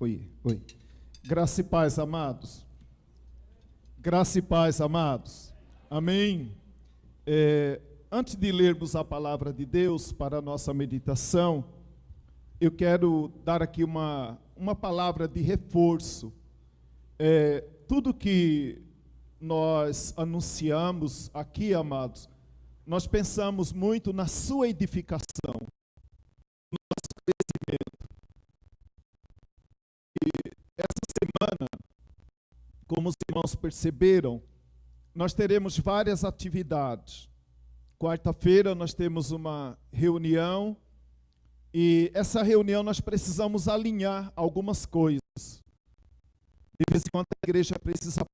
Oi. Graça e paz, amados. Graça e paz, amados. Amém. Antes de lermos a palavra de Deus para a nossa meditação, eu quero dar aqui uma palavra de reforço. Tudo que nós anunciamos aqui, amados, nós pensamos muito na sua edificação, no nosso crescimento. E essa semana, como os irmãos perceberam, nós teremos várias atividades. Quarta-feira nós temos uma reunião e essa reunião nós precisamos alinhar algumas coisas. De vez em quando a igreja precisa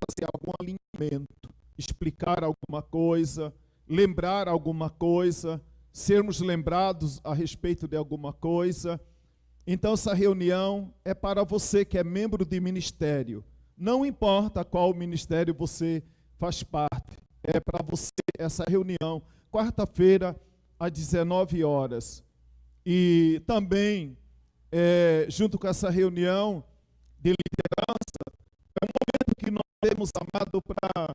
fazer algum alinhamento, explicar alguma coisa, lembrar alguma coisa, sermos lembrados a respeito de alguma coisa. Então essa reunião é para você que é membro de ministério. Não importa qual ministério você faz parte, é para você essa reunião, quarta-feira, às 19 horas. E também, junto com essa reunião de liderança, é um momento que nós temos, amado, para a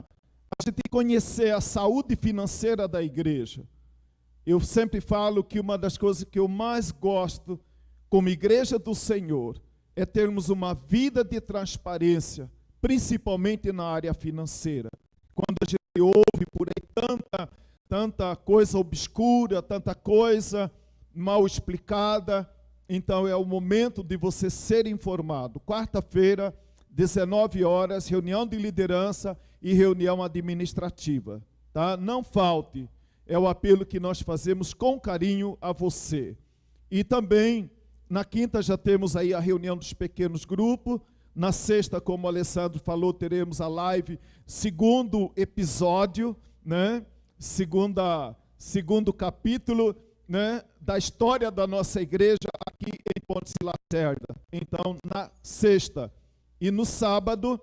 gente conhecer a saúde financeira da igreja. Eu sempre falo que uma das coisas que eu mais gosto como igreja do Senhor é termos uma vida de transparência, principalmente na área financeira. Quando a gente ouve por aí tanta coisa obscura, tanta coisa mal explicada, então é o momento de você ser informado. Quarta-feira, 19 horas, reunião de liderança e reunião administrativa, tá? Não falte, é o apelo que nós fazemos com carinho a você. E também, na quinta já temos aí a reunião dos pequenos grupos. Na sexta, como o Alessandro falou, teremos a live, segundo episódio, né? Segundo capítulo, né? Da história da nossa igreja aqui em Ponte Lacerda. Então, na sexta e no sábado,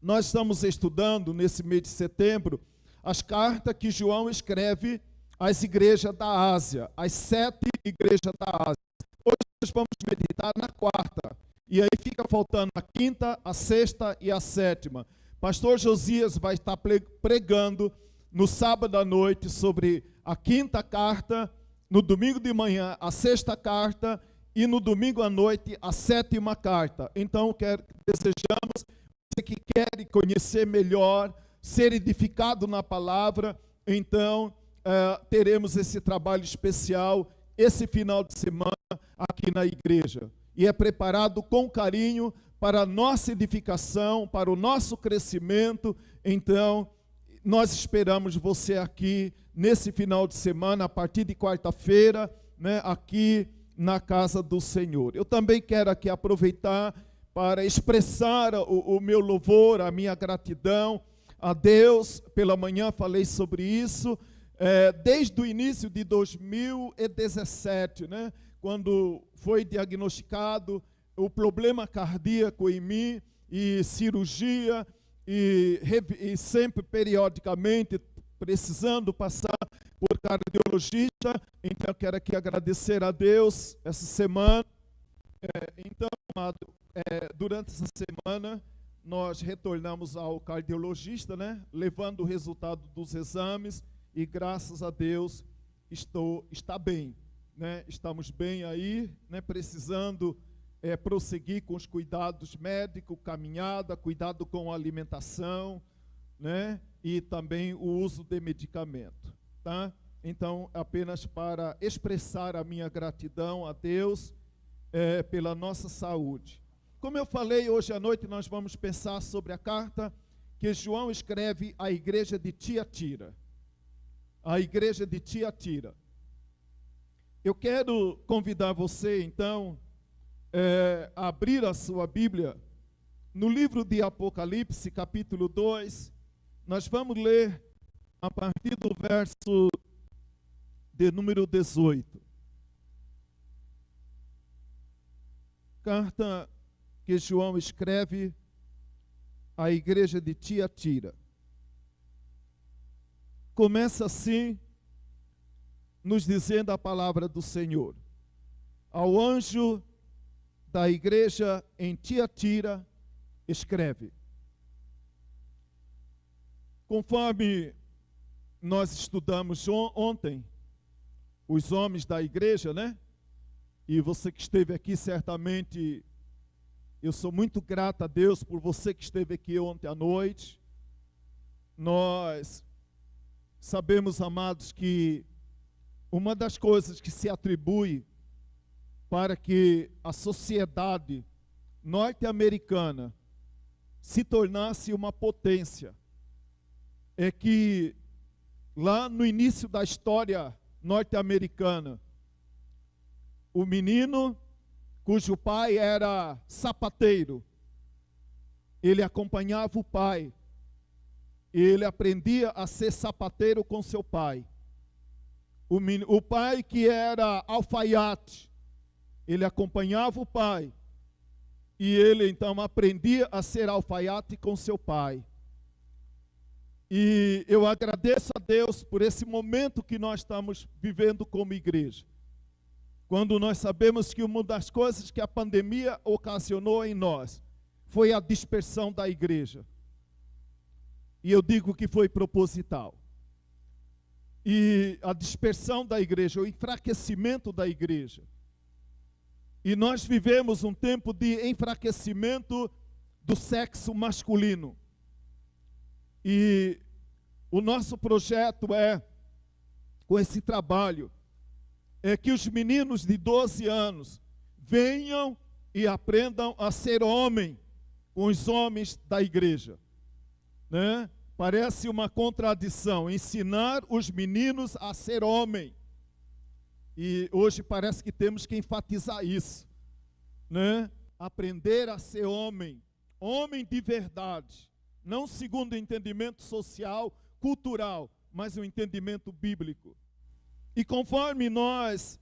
nós estamos estudando, nesse mês de setembro, as cartas que João escreve às igrejas da Ásia, às 7 igrejas da Ásia. Hoje nós vamos meditar na quarta. E aí fica faltando a quinta, a sexta e a sétima. Pastor Josias vai estar pregando no sábado à noite sobre a quinta carta, no domingo de manhã a sexta carta e no domingo à noite a sétima carta. Então desejamos, você que quer conhecer melhor, ser edificado na palavra, então teremos esse trabalho especial esse final de semana aqui na igreja. E é preparado com carinho para a nossa edificação, para o nosso crescimento. Então, nós esperamos você aqui nesse final de semana, a partir de quarta-feira, né, aqui na casa do Senhor. Eu também quero aqui aproveitar para expressar o meu louvor, a minha gratidão a Deus. Pela manhã falei sobre isso, desde o início de 2017, né, quando foi diagnosticado o problema cardíaco em mim, e cirurgia, e sempre periodicamente precisando passar por cardiologista. Então eu quero aqui agradecer a Deus essa semana. Então, amado, durante essa semana nós retornamos ao cardiologista, né, levando o resultado dos exames, e graças a Deus está bem. Né, estamos bem aí, né, precisando prosseguir com os cuidados médicos, caminhada, cuidado com a alimentação, né, e também o uso de medicamento, tá? Então, apenas para expressar a minha gratidão a Deus pela nossa saúde. Como eu falei, hoje à noite nós vamos pensar sobre a carta que João escreve à igreja de Tiatira. A igreja de Tiatira. Eu quero convidar você, então, a abrir a sua Bíblia no livro de Apocalipse, capítulo 2. Nós vamos ler a partir do verso de número 18. Carta que João escreve à igreja de Tiatira. Começa assim, nos dizendo a palavra do Senhor. Ao anjo carta à igreja em Tiatira, escreve: conforme nós estudamos ontem, os homens da igreja, né? E você que esteve aqui, certamente, eu sou muito grato a Deus por você que esteve aqui ontem à noite. Nós sabemos, amados, que uma das coisas que se atribui para que a sociedade norte-americana se tornasse uma potência é que lá no início da história norte-americana, o menino cujo pai era sapateiro, ele acompanhava o pai, ele aprendia a ser sapateiro com seu pai. O pai que era alfaiate, ele acompanhava o pai, e ele então aprendia a ser alfaiate com seu pai. E eu agradeço a Deus por esse momento que nós estamos vivendo como igreja, quando nós sabemos que uma das coisas que a pandemia ocasionou em nós foi a dispersão da igreja. E eu digo que foi proposital. E a dispersão da igreja, o enfraquecimento da igreja. E nós vivemos um tempo de enfraquecimento do sexo masculino. E o nosso projeto com esse trabalho, é que os meninos de 12 anos venham e aprendam a ser homem com os homens da igreja, né? Parece uma contradição, ensinar os meninos a ser homem. E hoje parece que temos que enfatizar isso, né? Aprender a ser homem, homem de verdade, não segundo o entendimento social, cultural, mas o entendimento bíblico. E conforme nós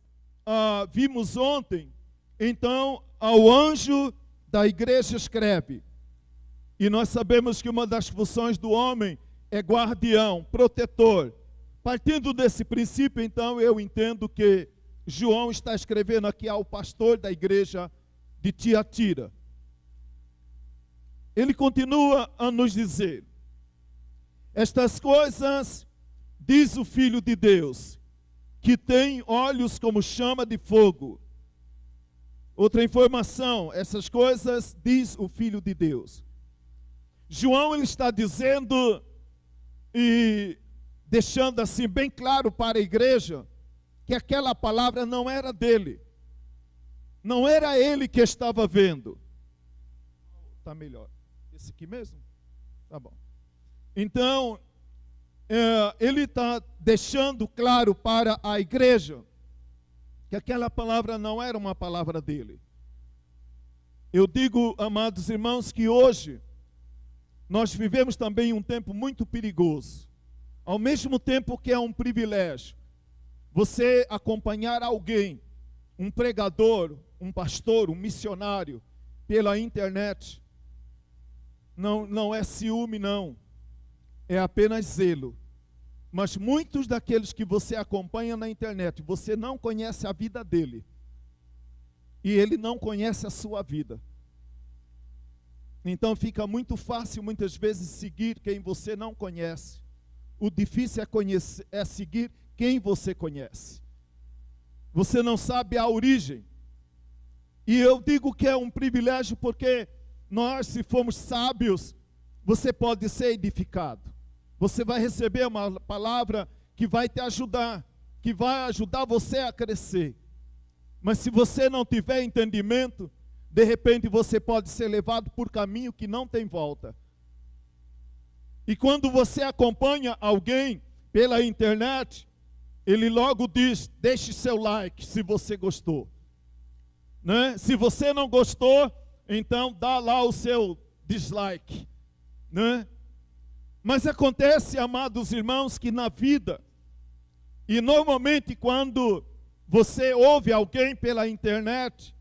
vimos ontem, então ao anjo da igreja escreve, e nós sabemos que uma das funções do homem é guardião, protetor. Partindo desse princípio, então, eu entendo que João está escrevendo aqui ao pastor da igreja de Tiatira. Ele continua a nos dizer: estas coisas diz o Filho de Deus, que tem olhos como chama de fogo. Outra informação, essas coisas diz o Filho de Deus. João, ele está dizendo e deixando assim bem claro para a igreja que aquela palavra não era dele. Não era ele que estava vendo. Está melhor. Esse aqui mesmo? Tá bom. Então, ele está deixando claro para a igreja que aquela palavra não era uma palavra dele. Eu digo, amados irmãos, que hoje nós vivemos também um tempo muito perigoso. Ao mesmo tempo que é um privilégio você acompanhar alguém, um pregador, um pastor, um missionário, pela internet, não é ciúme, não. É apenas zelo. Mas muitos daqueles que você acompanha na internet, você não conhece a vida dele. E ele não conhece a sua vida. Então fica muito fácil muitas vezes seguir quem você não conhece. O difícil é seguir quem você conhece. Você não sabe a origem. E eu digo que é um privilégio porque nós, se formos sábios, você pode ser edificado. Você vai receber uma palavra que vai te ajudar, que vai ajudar você a crescer. Mas se você não tiver entendimento, de repente você pode ser levado por caminho que não tem volta. E quando você acompanha alguém pela internet, ele logo diz: deixe seu like se você gostou, né? Se você não gostou, então dá lá o seu dislike, né? Mas acontece, amados irmãos, que na vida, e normalmente quando você ouve alguém pela internet,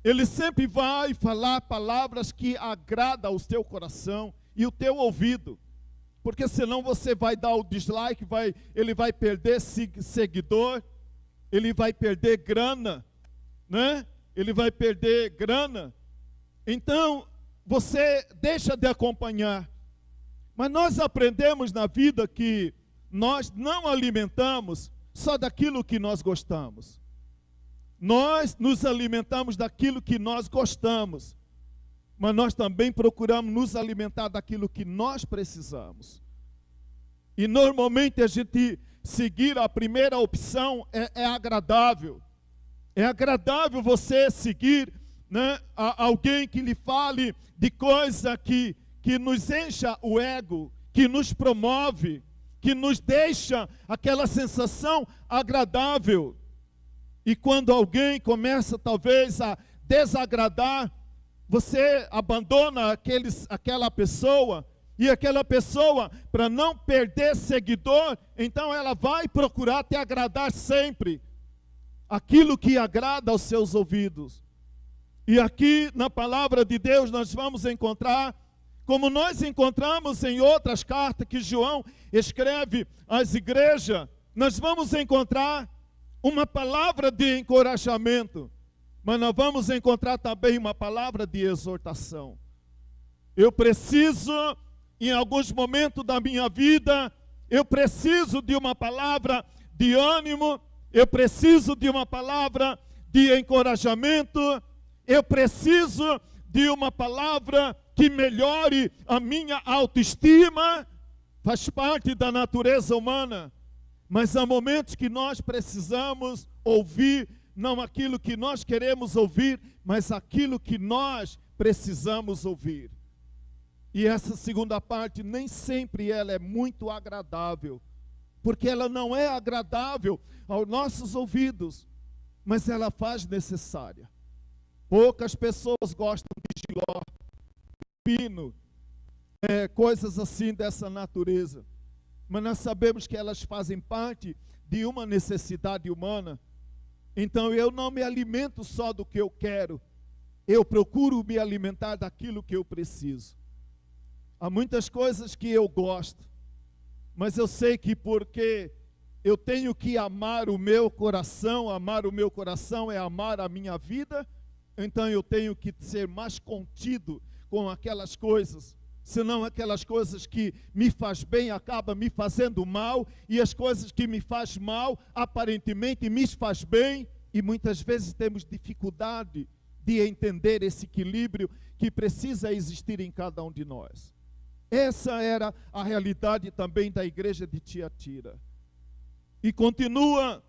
ele sempre vai falar palavras que agradam ao teu coração e o teu ouvido. Porque senão você vai dar o dislike, ele vai perder seguidor, ele vai perder grana. né? Ele vai perder grana. Então, você deixa de acompanhar. Mas nós aprendemos na vida que nós não alimentamos só daquilo que nós gostamos. Nós nos alimentamos daquilo que nós gostamos. Mas nós também procuramos nos alimentar daquilo que nós precisamos. E normalmente a gente seguir a primeira opção é agradável. É agradável você seguir, né, alguém que lhe fale de coisa que nos encha o ego, que nos promove, que nos deixa aquela sensação agradável. E quando alguém começa talvez a desagradar, você abandona aquela pessoa, e aquela pessoa, para não perder seguidor, então ela vai procurar te agradar sempre. Aquilo que agrada aos seus ouvidos. E aqui na palavra de Deus nós vamos encontrar, como nós encontramos em outras cartas que João escreve às igrejas, nós vamos encontrar uma palavra de encorajamento, mas nós vamos encontrar também uma palavra de exortação. Eu preciso, em alguns momentos da minha vida, eu preciso de uma palavra de ânimo, eu preciso de uma palavra de encorajamento, eu preciso de uma palavra que melhore a minha autoestima, faz parte da natureza humana. Mas há momentos que nós precisamos ouvir, não aquilo que nós queremos ouvir, mas aquilo que nós precisamos ouvir. E essa segunda parte, nem sempre ela é muito agradável, porque ela não é agradável aos nossos ouvidos, mas ela faz necessária. Poucas pessoas gostam de giló, pepino, coisas assim dessa natureza. Mas nós sabemos que elas fazem parte de uma necessidade humana. Então eu não me alimento só do que eu quero, eu procuro me alimentar daquilo que eu preciso. Há muitas coisas que eu gosto, mas eu sei que porque eu tenho que amar o meu coração é amar a minha vida, então eu tenho que ser mais contido com aquelas coisas, senão aquelas coisas que me faz bem acabam me fazendo mal, e as coisas que me faz mal aparentemente me faz bem, e muitas vezes temos dificuldade de entender esse equilíbrio que precisa existir em cada um de nós. Essa era a realidade também da igreja de Tiatira. E continua,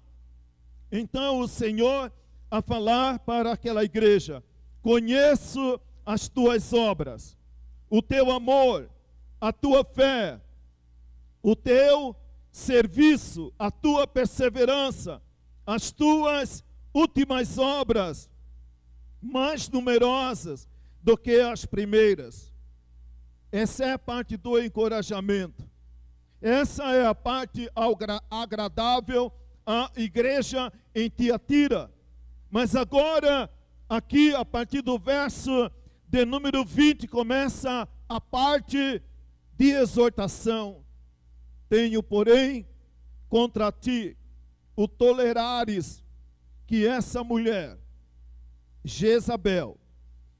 então, o Senhor a falar para aquela igreja: conheço as tuas obras, o teu amor, a tua fé, o teu serviço, a tua perseverança, as tuas últimas obras, mais numerosas do que as primeiras. Essa é a parte do encorajamento. Essa é a parte agradável à igreja em Tiatira. Mas agora, aqui a partir do verso de número 20, começa a parte de exortação. Tenho, porém, contra ti o tolerares que essa mulher, Jezabel,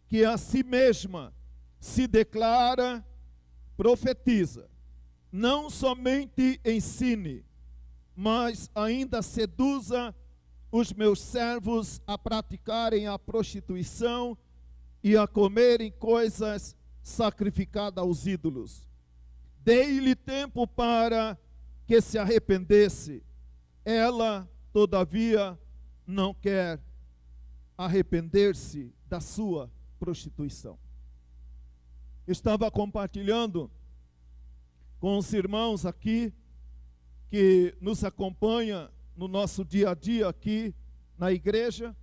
que a si mesma se declara, profetiza, não somente ensine, mas ainda seduza os meus servos a praticarem a prostituição e a comerem coisas sacrificadas aos ídolos. Dei-lhe tempo para que se arrependesse. Ela, todavia, não quer arrepender-se da sua prostituição. Estava compartilhando com os irmãos aqui que nos acompanha no nosso dia a dia aqui na igreja,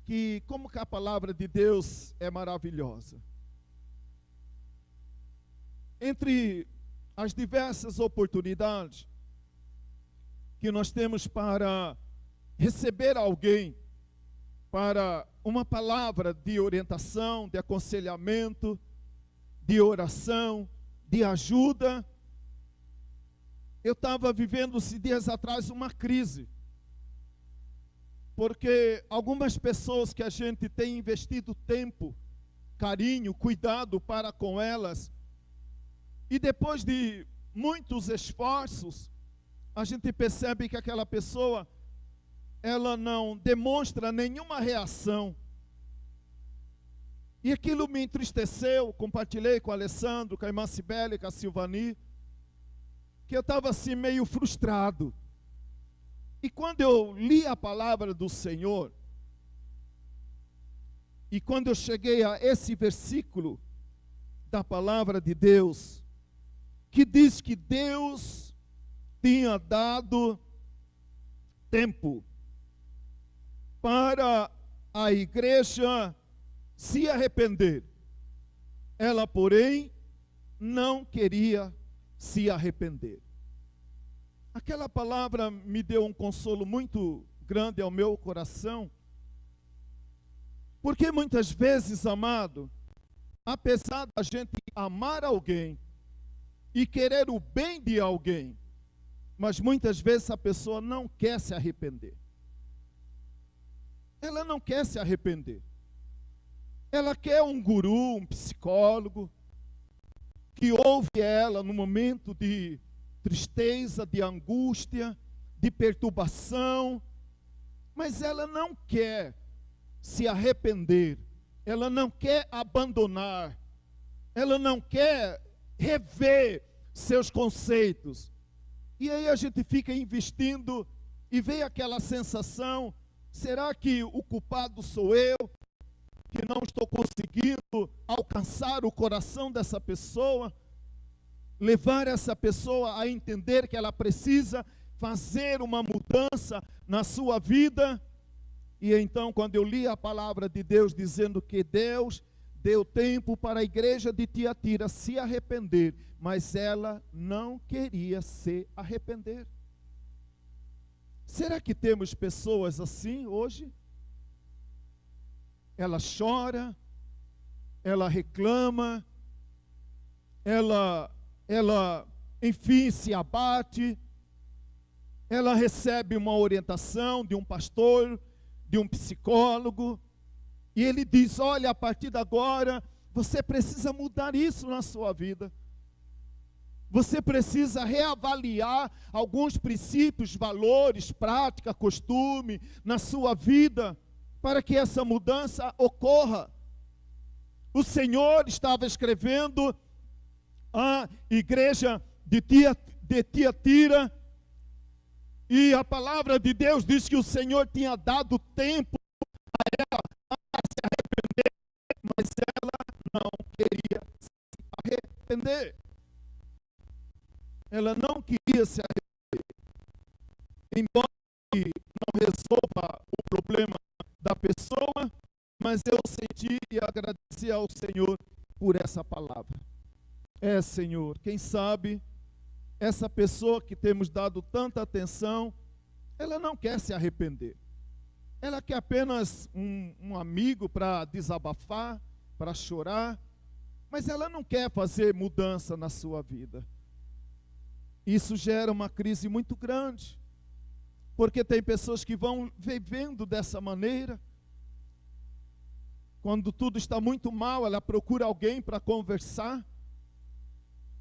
que como que a palavra de Deus é maravilhosa. Entre as diversas oportunidades que nós temos para receber alguém, para uma palavra de orientação, de aconselhamento, de oração, de ajuda. Eu estava vivendo esses dias atrás uma crise. porque algumas pessoas que a gente tem investido tempo, carinho, cuidado para com elas, e depois de muitos esforços, a gente percebe que aquela pessoa, ela não demonstra nenhuma reação. E aquilo me entristeceu. Compartilhei com o Alessandro, com a irmã Cibele, com a Silvani, que eu estava assim meio frustrado. E quando eu li a palavra do Senhor, e quando eu cheguei a esse versículo da palavra de Deus, que diz que Deus tinha dado tempo para a igreja se arrepender. Ela, porém, não queria se arrepender. Aquela palavra me deu um consolo muito grande ao meu coração, porque muitas vezes, amado, apesar da gente amar alguém e querer o bem de alguém, mas muitas vezes a pessoa não quer se arrepender. Ela não quer se arrepender. Ela quer um guru, um psicólogo, que ouve ela no momento de tristeza, de angústia, de perturbação, mas ela não quer se arrepender, ela não quer abandonar, ela não quer rever seus conceitos. E aí a gente fica investindo e vem aquela sensação: será que o culpado sou eu, que não estou conseguindo alcançar o coração dessa pessoa, levar essa pessoa a entender que ela precisa fazer uma mudança na sua vida? E então, quando eu li a palavra de Deus dizendo que Deus deu tempo para a igreja de Tiatira se arrepender, mas ela não queria se arrepender. Será que temos pessoas assim hoje? Ela chora, ela reclama, ela enfim se abate, ela recebe uma orientação de um pastor, de um psicólogo, e ele diz: olha, a partir de agora, você precisa mudar isso na sua vida. Você precisa reavaliar alguns princípios, valores, prática, costume na sua vida, para que essa mudança ocorra. O Senhor estava escrevendo a igreja de Tiatira, e a palavra de Deus diz que o Senhor tinha dado tempo a ela a se arrepender, mas ela não queria se arrepender. Ela não queria se arrepender. Embora não resolva o problema da pessoa, mas eu senti e agradeci ao Senhor por essa palavra. Senhor, quem sabe essa pessoa que temos dado tanta atenção, ela não quer se arrepender. Ela quer apenas um amigo para desabafar, para chorar, mas ela não quer fazer mudança na sua vida. Isso gera uma crise muito grande, porque tem pessoas que vão vivendo dessa maneira. Quando tudo está muito mal, ela procura alguém para conversar,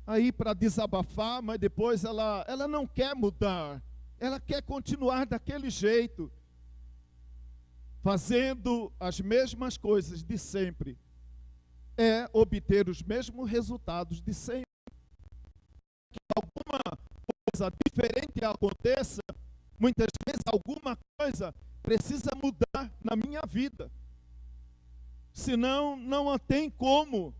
aí para desabafar, mas depois ela não quer mudar, ela quer continuar daquele jeito, fazendo as mesmas coisas de sempre, obter os mesmos resultados de sempre. Que alguma coisa diferente aconteça, muitas vezes alguma coisa precisa mudar na minha vida, senão não tem como.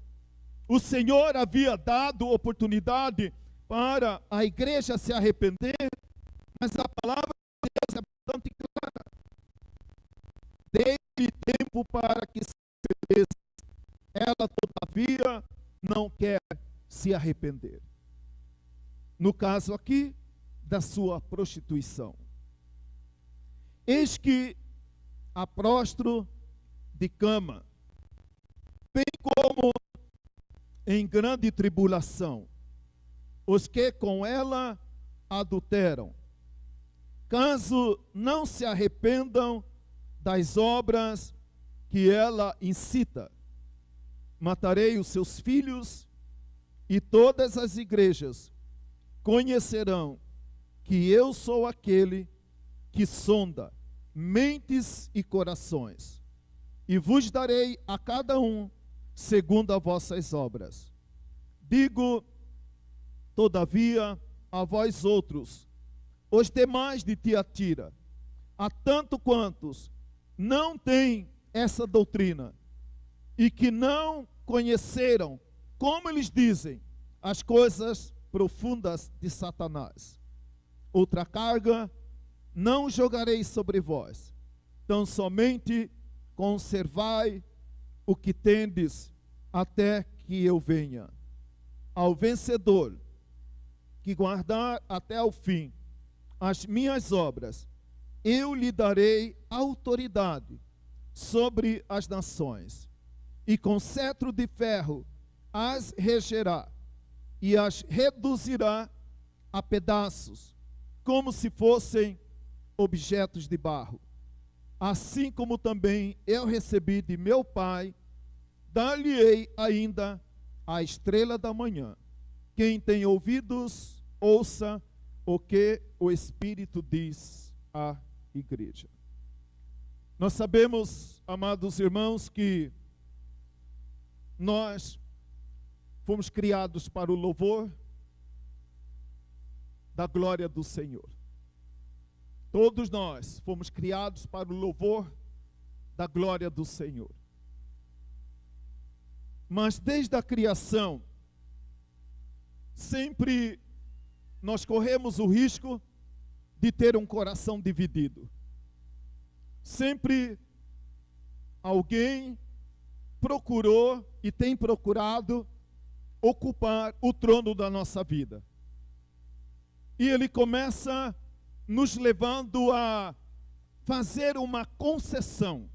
O Senhor havia dado oportunidade para a igreja se arrepender, mas a palavra de Deus é bastante clara: dê-lhe tempo para que se arrependesse. Ela, todavia, não quer se arrepender. No caso aqui, da sua prostituição. Eis que a prostro de cama, bem como em grande tribulação os que com ela adulteram, caso não se arrependam das obras que ela incita. Matarei os seus filhos, e todas as igrejas conhecerão que eu sou aquele que sonda mentes e corações, e vos darei a cada um segundo as vossas obras. Digo, todavia, a vós outros, os demais de Tiatira, a tanto quantos não têm essa doutrina, e que não conheceram, como eles dizem, as coisas profundas de Satanás. Outra carga não jogarei sobre vós, tão somente conservai o que tendes até que eu venha. Ao vencedor, que guardar até o fim as minhas obras, eu lhe darei autoridade sobre as nações, e com cetro de ferro as regerá, e as reduzirá a pedaços, como se fossem objetos de barro. Assim como também eu recebi de meu Pai, dar-lhe-ei ainda a estrela da manhã. Quem tem ouvidos, ouça o que o Espírito diz à igreja. Nós sabemos, amados irmãos, que nós fomos criados para o louvor da glória do Senhor. Todos nós fomos criados para o louvor da glória do Senhor. Mas desde a criação, sempre nós corremos o risco de ter um coração dividido. Sempre alguém procurou e tem procurado ocupar o trono da nossa vida. E ele começa nos levando a fazer uma concessão,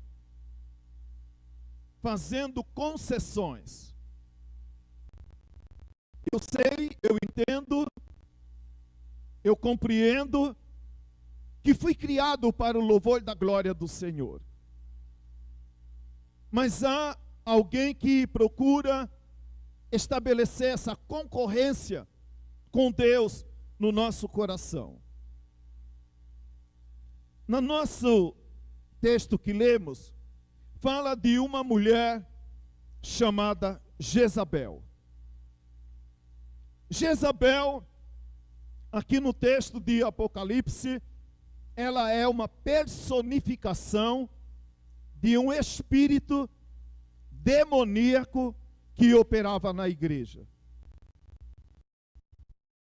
fazendo concessões. Eu sei, eu entendo, eu compreendo que fui criado para o louvor da glória do Senhor. Mas há alguém que procura estabelecer essa concorrência com Deus no nosso coração. No nosso texto que lemos, fala de uma mulher chamada Jezabel. Jezabel, aqui no texto de Apocalipse, ela é uma personificação de um espírito demoníaco que operava na igreja.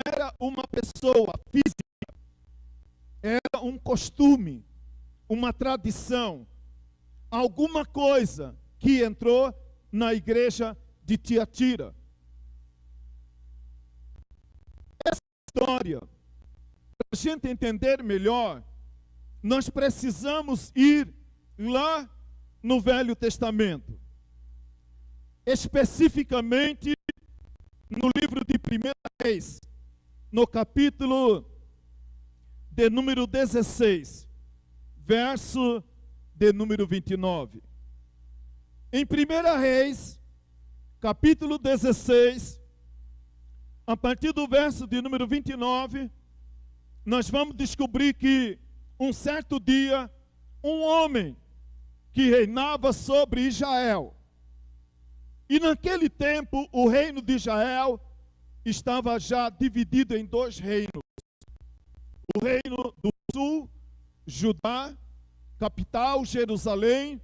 Era uma pessoa física, era um costume, uma tradição, alguma coisa que entrou na igreja de Tiatira. Essa história, para a gente entender melhor, nós precisamos ir lá no Velho Testamento, especificamente no livro de 1 Reis, no capítulo de número 16, verso de número 29. Em 1 Reis, capítulo 16, a partir do verso de número 29, nós vamos descobrir que um certo dia, um homem que reinava sobre Israel, e naquele tempo o reino de Israel estava já dividido em dois reinos. O reino do sul, Judá, capital Jerusalém.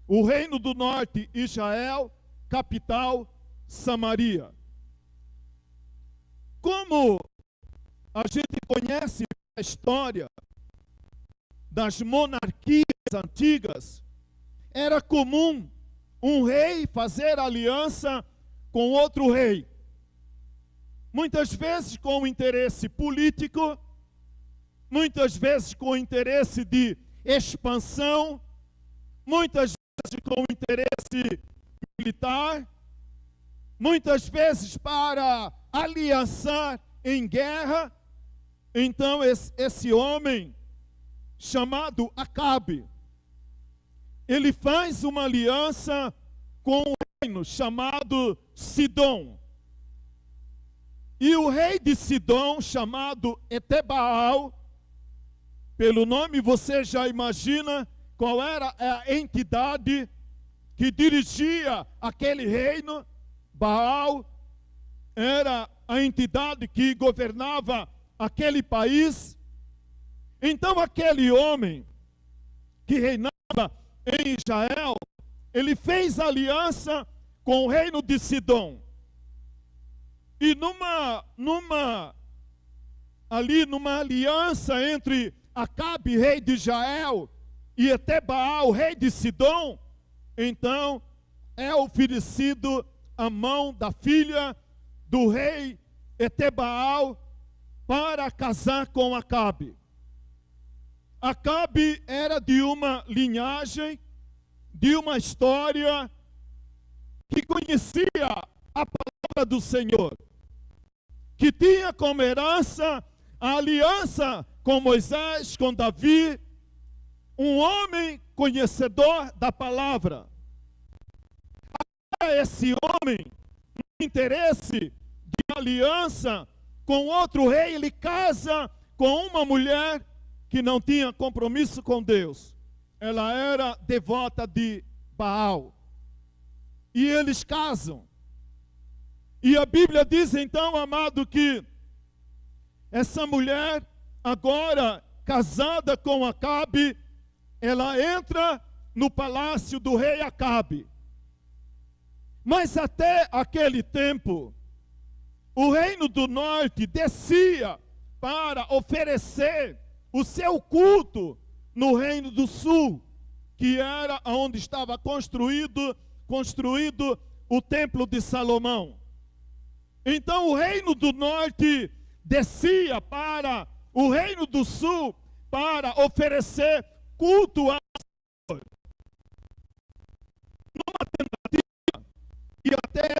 O reino do norte, Israel, capital Samaria. Como a gente conhece a história das monarquias antigas, era comum um rei fazer aliança com outro rei. Muitas vezes com o interesse político, muitas vezes com o interesse de expansão, muitas vezes com o interesse militar, muitas vezes para aliançar em guerra. Então esse homem chamado Acabe, ele faz uma aliança com um reino chamado Sidom. E o rei de Sidom, chamado Etebaal, pelo nome você já imagina qual era a entidade que dirigia aquele reino. Baal era a entidade que governava aquele país. Então aquele homem que reinava em Israel, ele fez aliança com o reino de Sidom. E numa aliança entre Acabe, rei de Israel, e Etebaal, rei de Sidom, então é oferecido a mão da filha do rei Etebaal para casar com Acabe. Acabe era de uma linhagem, de uma história que conhecia a palavra do Senhor, que tinha como herança a aliança com Moisés, com Davi, um homem conhecedor da palavra. Esse homem, no interesse de aliança com outro rei, ele casa com uma mulher que não tinha compromisso com Deus. Ela era devota de Baal. E eles casam. E a Bíblia diz então, amado, que essa mulher, agora casada com Acabe, ela entra no palácio do rei Acabe. Mas até aquele tempo, o reino do norte descia para oferecer o seu culto no reino do sul, que era onde estava construído o templo de Salomão. Então o reino do norte descia para o reino do sul para oferecer culto ao Senhor. Numa tentativa e até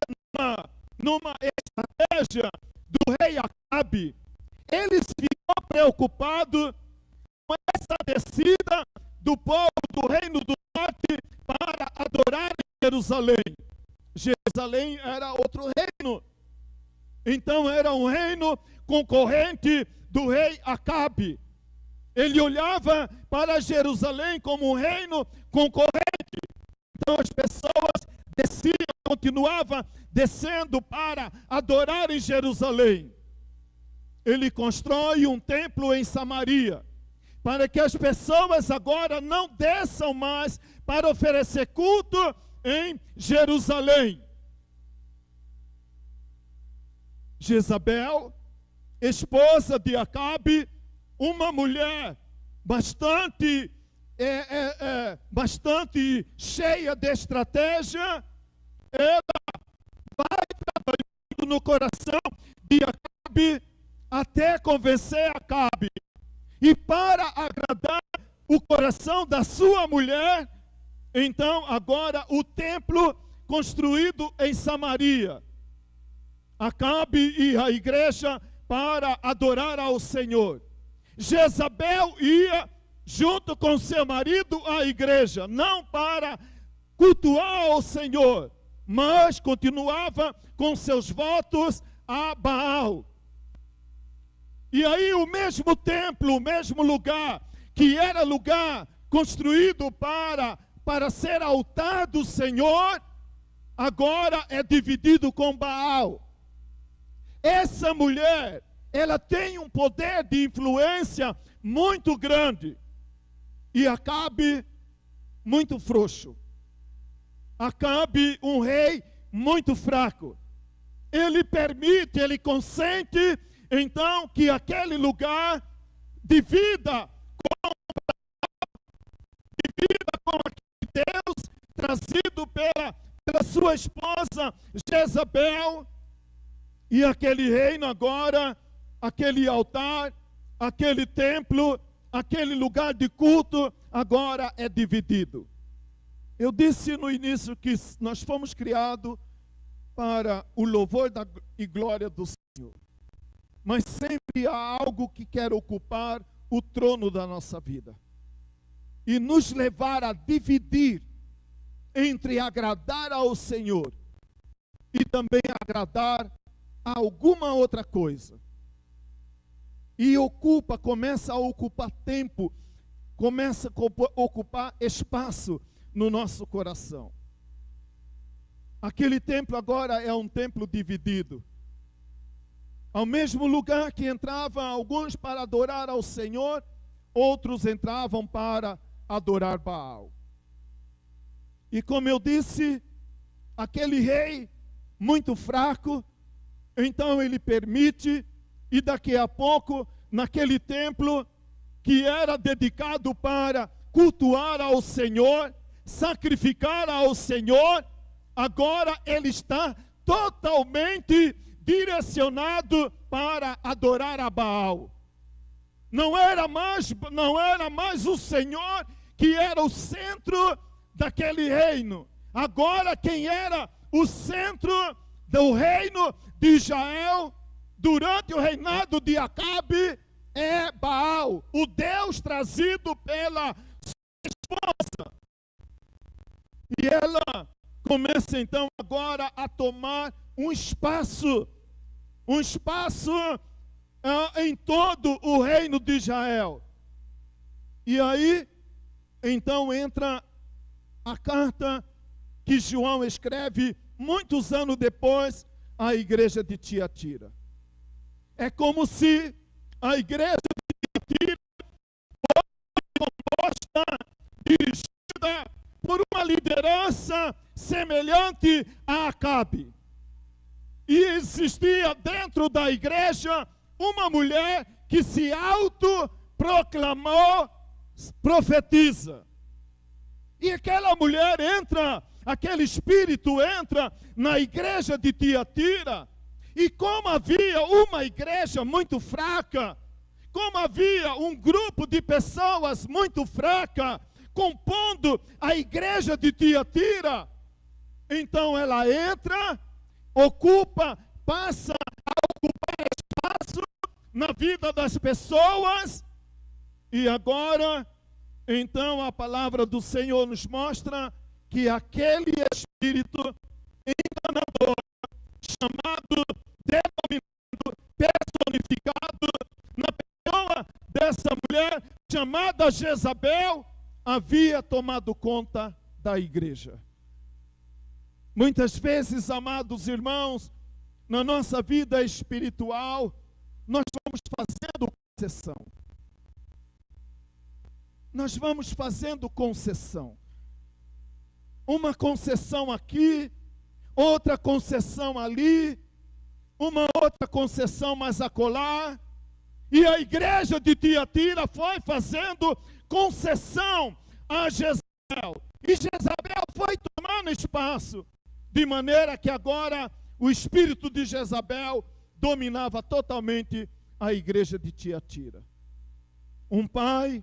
numa estratégia do rei Acabe, ele ficou preocupado com essa descida do povo do reino do norte para adorar em Jerusalém. Jerusalém era outro reino. Então era um reino concorrente do rei Acabe. Ele olhava para Jerusalém como um reino concorrente. Então as pessoas desciam, continuavam descendo para adorar em Jerusalém. Ele constrói um templo em Samaria, para que as pessoas agora não desçam mais para oferecer culto em Jerusalém. Jezabel, esposa de Acabe, uma mulher bastante cheia de estratégia, ela vai trabalhando no coração de Acabe até convencer Acabe. E para agradar o coração da sua mulher, então agora o templo construído em Samaria. Acabe e a igreja para adorar ao Senhor. Jezabel ia junto com seu marido à igreja, não para cultuar ao Senhor, mas continuava com seus votos a Baal. E aí o mesmo templo, o mesmo lugar, que era lugar construído para ser altar do Senhor, agora é dividido com Baal. Essa mulher, ela tem um poder de influência muito grande. E Acabe, muito frouxo. Acabe, um rei muito fraco. Ele permite, ele consente, então, que aquele lugar divida com aquele Deus trazido pela sua esposa Jezabel. E aquele reino agora, aquele altar, aquele templo, aquele lugar de culto, agora é dividido. Eu disse no início que nós fomos criados para o louvor e glória do Senhor. Mas sempre há algo que quer ocupar o trono da nossa vida. e nos levar a dividir entre agradar ao Senhor e também agradar a alguma outra coisa. E começa a ocupar tempo, começa a ocupar espaço no nosso coração. Aquele templo agora é um templo dividido. Ao mesmo lugar que entravam alguns para adorar ao Senhor, outros entravam para adorar Baal. E como eu disse, aquele rei muito fraco, então ele permite, e daqui a pouco, naquele templo que era dedicado para cultuar ao Senhor, sacrificar ao Senhor, agora ele está totalmente direcionado para adorar a Baal. Não era mais o Senhor que era o centro daquele reino. Agora quem era o centro do reino de Israel durante o reinado de Acabe é Baal, o Deus trazido pela sua esposa. E ela começa então agora a tomar um espaço em todo o reino de Israel. E aí, então entra a carta que João escreve muitos anos depois à igreja de Tiatira. É como se a igreja de Tiatira fosse composta, dirigida por uma liderança semelhante a Acabe. E existia dentro da igreja uma mulher que se autoproclamou profetiza. E aquela mulher aquele espírito entra na igreja de Tiatira. E como havia uma igreja muito fraca, como havia um grupo de pessoas muito fraca compondo a igreja de Tiatira, então ela entra, passa a ocupar espaço na vida das pessoas. E agora, então a palavra do Senhor nos mostra que aquele espírito enganador, chamado, denominado, personificado na pessoa dessa mulher chamada Jezabel, havia tomado conta da igreja. Muitas vezes, amados irmãos, na nossa vida espiritual, nós vamos fazendo concessão. Nós vamos fazendo concessão. Uma concessão aqui, outra concessão ali, uma outra concessão mais acolá. E a igreja de Tiatira foi fazendo concessão a Jezabel. E Jezabel foi tomando espaço, de maneira que agora o espírito de Jezabel dominava totalmente a igreja de Tiatira. Um pai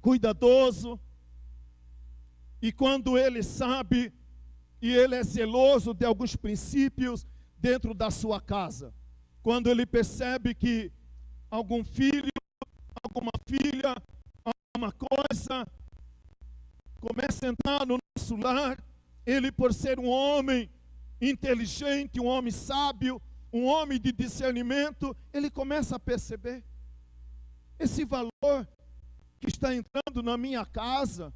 cuidadoso, e quando ele sabe, e ele é zeloso de alguns princípios dentro da sua casa, quando ele percebe que algum filho, alguma filha, alguma coisa começa a entrar no nosso lar, ele, por ser um homem inteligente, um homem sábio, um homem de discernimento, ele começa a perceber esse valor que está entrando na minha casa,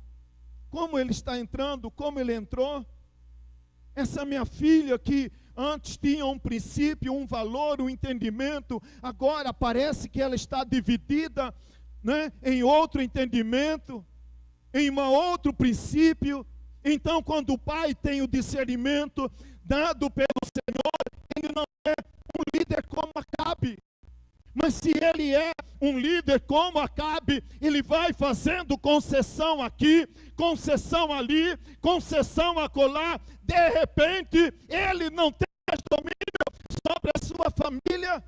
como ele está entrando, como ele entrou. Essa minha filha que antes tinha um princípio, um valor, um entendimento, agora parece que ela está dividida, né, em outro entendimento, em um outro princípio. Então, quando o pai tem o discernimento dado pelo Senhor, ele não é um líder como Acabe. Mas se ele é um líder como Acabe, ele vai fazendo concessão aqui, concessão ali, concessão acolá. De repente, ele não tem mais domínio sobre a sua família,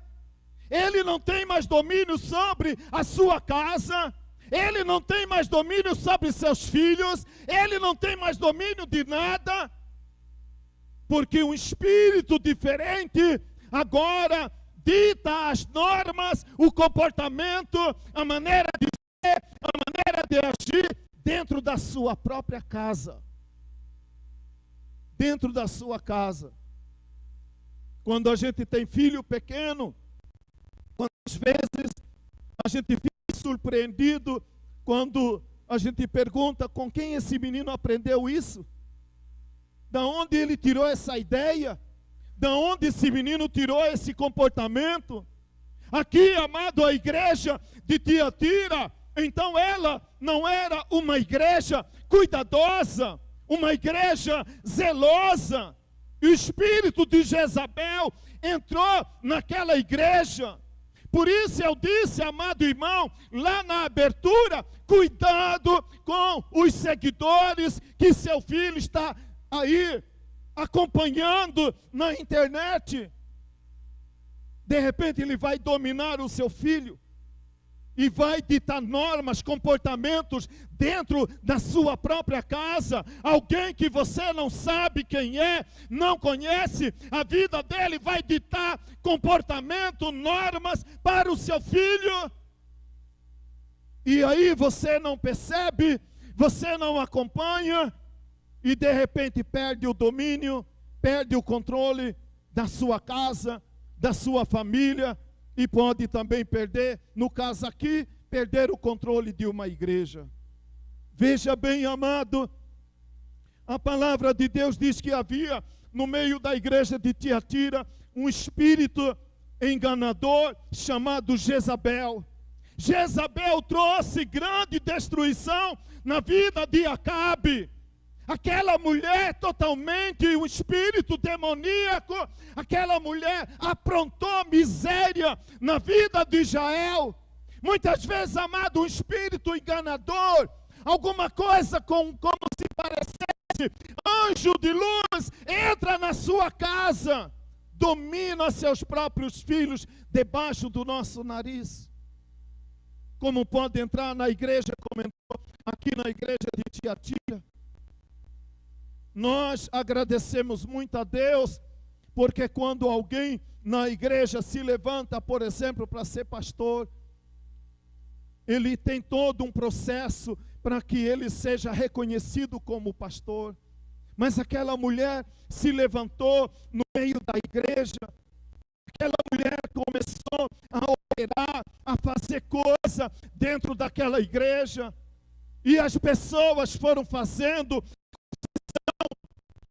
ele não tem mais domínio sobre a sua casa, ele não tem mais domínio sobre seus filhos, ele não tem mais domínio de nada, porque um espírito diferente agora dita as normas, o comportamento, a maneira de ser, a maneira de agir dentro da sua própria casa. Dentro da sua casa. Quando a gente tem filho pequeno, quantas vezes a gente fica surpreendido quando a gente pergunta com quem esse menino aprendeu isso? Da onde ele tirou essa ideia? Da onde esse menino tirou esse comportamento? Aqui, amado, a igreja de Tiatira, então ela não era uma igreja cuidadosa, uma igreja zelosa. E o espírito de Jezabel entrou naquela igreja. Por isso eu disse, amado irmão, lá na abertura, cuidado com os seguidores que seu filho está aí acompanhando na internet. De repente ele vai dominar o seu filho e vai ditar normas, comportamentos dentro da sua própria casa. Alguém que você não sabe quem é, não conhece, a vida dele vai ditar comportamento, normas para o seu filho. E aí você não percebe, você não acompanha e de repente perde o domínio, perde o controle da sua casa, da sua família. E pode também perder, no caso aqui, perder o controle de uma igreja. Veja bem, amado, a palavra de Deus diz que havia no meio da igreja de Tiatira um espírito enganador chamado Jezabel. Jezabel trouxe grande destruição na vida de Acabe. Aquela mulher totalmente, um espírito demoníaco, aquela mulher aprontou miséria na vida de Israel. Muitas vezes, amado, um espírito enganador, alguma coisa como se parecesse anjo de luz, entra na sua casa, domina seus próprios filhos debaixo do nosso nariz. Como pode entrar na igreja, como entrou aqui na igreja de Tiatira. Nós agradecemos muito a Deus, porque quando alguém na igreja se levanta, por exemplo, para ser pastor, ele tem todo um processo para que ele seja reconhecido como pastor. Mas aquela mulher se levantou no meio da igreja, aquela mulher começou a operar, a fazer coisa dentro daquela igreja, e as pessoas foram fazendo.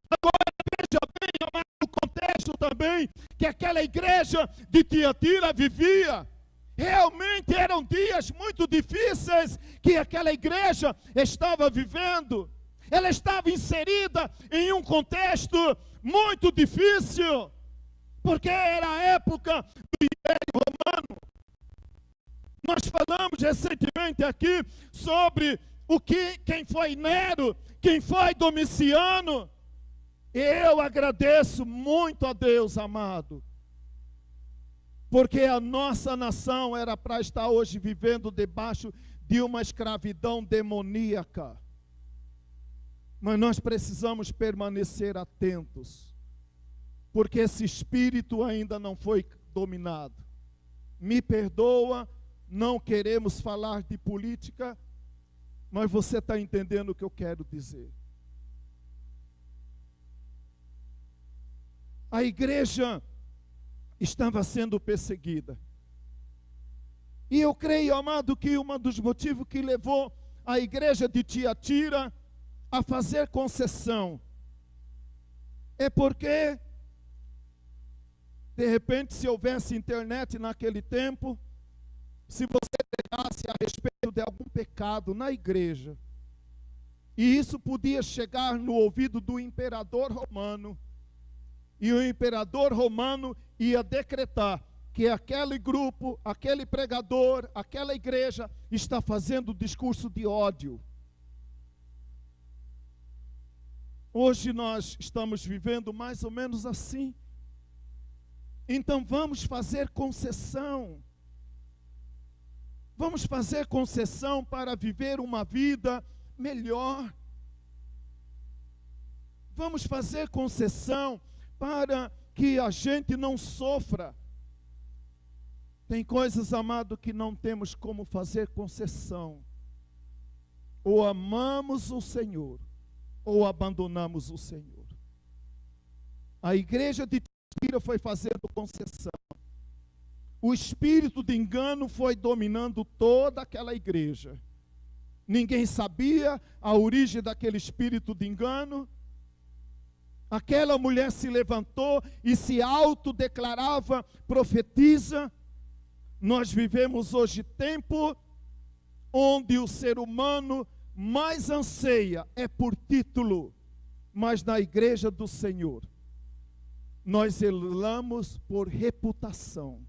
Agora veja bem, amado, o contexto também que aquela igreja de Tiatira vivia. Realmente eram dias muito difíceis que aquela igreja estava vivendo. Ela estava inserida em um contexto muito difícil, porque era a época do Império Romano. Nós falamos recentemente aqui sobre quem foi Nero, quem foi Domiciano. Eu agradeço muito a Deus, amado, porque a nossa nação era para estar hoje vivendo debaixo de uma escravidão demoníaca. Mas nós precisamos permanecer atentos, porque esse espírito ainda não foi dominado. Me perdoa, não queremos falar de política, mas você está entendendo o que eu quero dizer. A igreja estava sendo perseguida. E eu creio, amado, que um dos motivos que levou a igreja de Tiatira a fazer concessão é porque, de repente, se houvesse internet naquele tempo, se você pregasse a respeito de algum pecado na igreja, e isso podia chegar no ouvido do imperador romano, e o imperador romano ia decretar que aquele grupo, aquele pregador, aquela igreja está fazendo discurso de ódio. Hoje nós estamos vivendo mais ou menos assim. Então vamos fazer concessão. Vamos fazer concessão para viver uma vida melhor. Vamos fazer concessão para que a gente não sofra. Tem coisas, amado, que não temos como fazer concessão. Ou amamos o Senhor, ou abandonamos o Senhor. A igreja de Tiatira foi fazendo concessão. O espírito de engano foi dominando toda aquela igreja. Ninguém sabia a origem daquele espírito de engano. Aquela mulher se levantou e se autodeclarava profetisa. Nós vivemos hoje tempo onde o ser humano mais anseia é por título, mas na igreja do Senhor nós zelamos por reputação.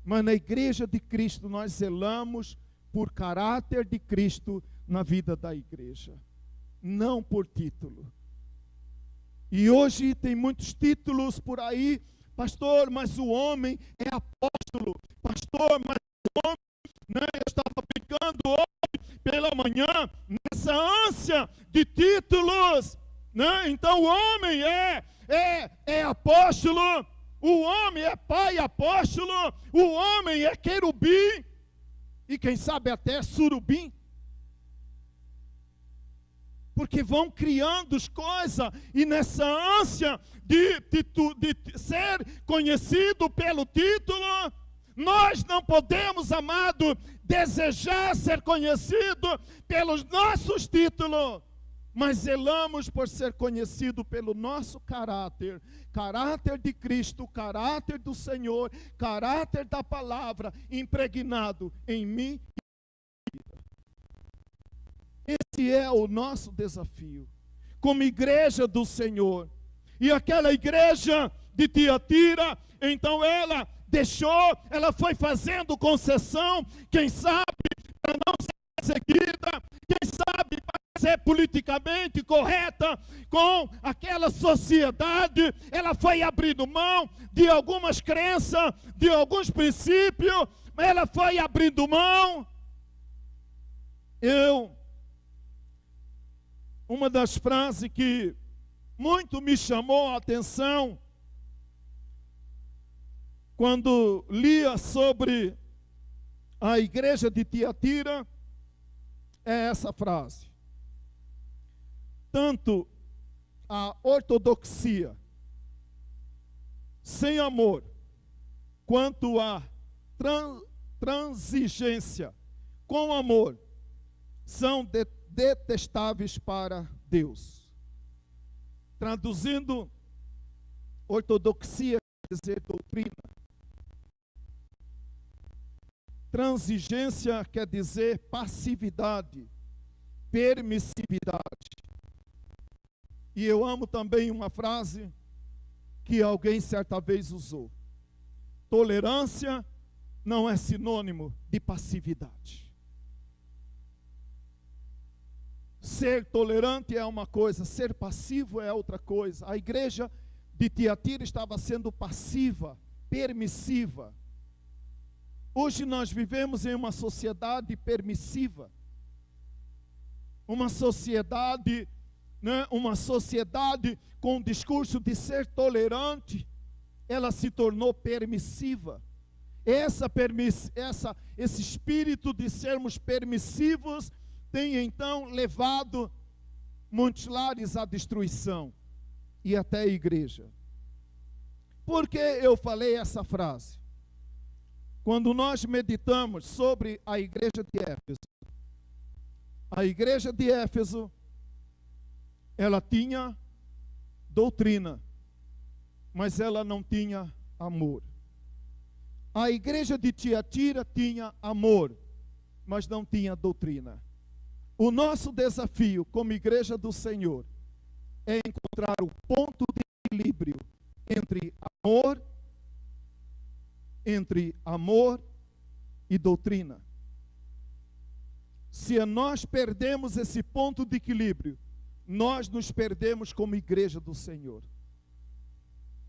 Mas na igreja de Cristo nós zelamos por caráter de Cristo na vida da igreja, não por título. E hoje tem muitos títulos por aí, pastor, mas o homem é apóstolo, pastor, mas o homem, né? Eu estava brincando hoje pela manhã, nessa ânsia de títulos, né? Então o homem é apóstolo, o homem é pai apóstolo, o homem é querubim, e quem sabe até surubim. Porque vão criando as coisas, e nessa ânsia de ser conhecido pelo título, nós não podemos, amado, desejar ser conhecido pelos nossos títulos, mas zelamos por ser conhecido pelo nosso caráter, caráter de Cristo, caráter do Senhor, caráter da palavra, impregnado em mim. Esse é o nosso desafio, como igreja do Senhor. E aquela igreja de Tiatira, então ela deixou, ela foi fazendo concessão, quem sabe para não ser seguida, quem sabe para ser politicamente correta com aquela sociedade, ela foi abrindo mão de algumas crenças, de alguns princípios, ela foi abrindo mão. Uma das frases que muito me chamou a atenção quando lia sobre a igreja de Tiatira é essa frase: tanto a ortodoxia sem amor, quanto a transigência com amor, são detestáveis para Deus. Traduzindo, ortodoxia quer dizer doutrina. Transigência quer dizer passividade, permissividade. E eu amo também uma frase que alguém certa vez usou: tolerância não é sinônimo de passividade. Ser tolerante é uma coisa, ser passivo é outra coisa. A igreja de Tiatira estava sendo passiva, permissiva. Hoje nós vivemos em uma sociedade permissiva, uma sociedade, né, uma sociedade com o discurso de ser tolerante, ela se tornou permissiva. Esse espírito de sermos permissivos tem então levado muitos lares à destruição e até a igreja. Por que eu falei essa frase? Quando nós meditamos sobre a igreja de Éfeso, a igreja de Éfeso, ela tinha doutrina, mas ela não tinha amor. A igreja de Tiatira tinha amor, mas não tinha doutrina. O nosso desafio como igreja do Senhor é encontrar o ponto de equilíbrio entre amor e doutrina. Se nós perdemos esse ponto de equilíbrio, nós nos perdemos como igreja do Senhor.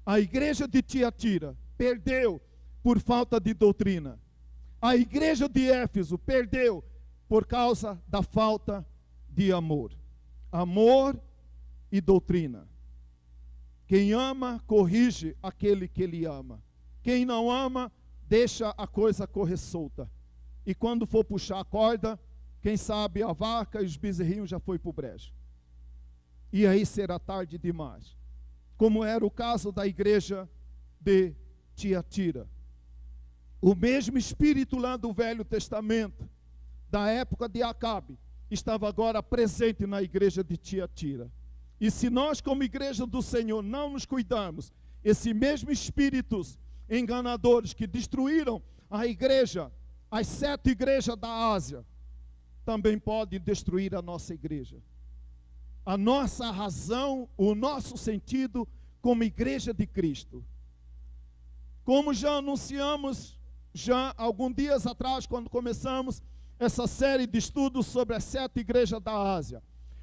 A igreja de Tiatira perdeu por falta de doutrina. A igreja de Éfeso perdeu por causa da falta de amor. Amor e doutrina. Quem ama, corrige aquele que ele ama. Quem não ama, deixa a coisa correr solta. E quando for puxar a corda, quem sabe a vaca e os bezerrinhos já foi para o brejo. E aí será tarde demais. Como era o caso da igreja de Tiatira. O mesmo espírito lá do Velho Testamento, da época de Acabe, estava agora presente na igreja de Tiatira. E se nós, como igreja do Senhor, não nos cuidarmos, esse mesmo espíritos enganadores que destruíram a igreja, as 7 igrejas da Ásia, também podem destruir a nossa igreja. A nossa razão, o nosso sentido como igreja de Cristo. Como já anunciamos, já alguns dias atrás, quando começamos essa série de estudos sobre as 7 igrejas da Ásia.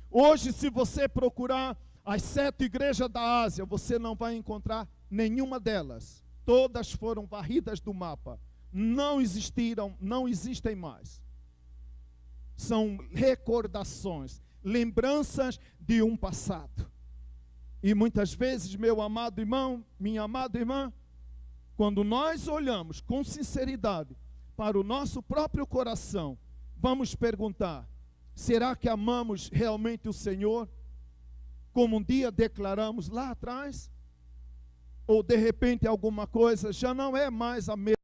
Hoje, se você procurar as 7 igrejas da Ásia, você não vai encontrar nenhuma delas. Todas foram varridas do mapa. Não existiram, não existem mais. São recordações, lembranças de um passado. E muitas vezes, meu amado irmão, minha amada irmã, quando nós olhamos com sinceridade para o nosso próprio coração, vamos perguntar: será que amamos realmente o Senhor, como um dia declaramos lá atrás? Ou de repente alguma coisa já não é mais a mesma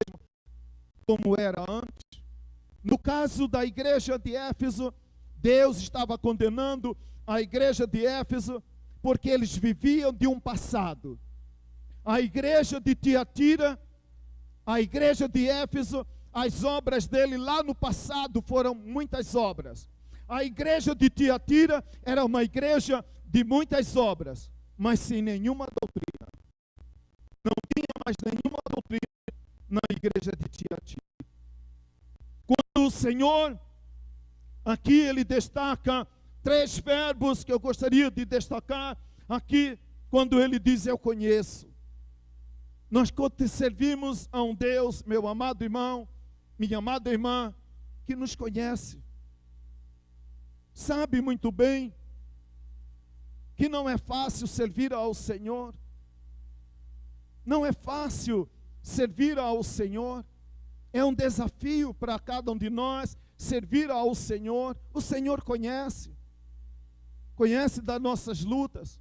como era antes? No caso da igreja de Éfeso, Deus estava condenando a igreja de Éfeso porque eles viviam de um passado. A igreja de Tiatira, a igreja de Éfeso, as obras dele lá no passado foram muitas obras. A igreja de Tiatira era uma igreja de muitas obras, mas sem nenhuma doutrina. Não tinha mais nenhuma doutrina na igreja de Tiatira. Quando o Senhor, aqui ele destaca 3 verbos que eu gostaria de destacar aqui, quando ele diz eu conheço. Nós servimos a um Deus, meu amado irmão, minha amada irmã, que nos conhece. Sabe muito bem que não é fácil servir ao Senhor. Não é fácil servir ao Senhor. É um desafio para cada um de nós servir ao Senhor. O Senhor conhece. Conhece das nossas lutas.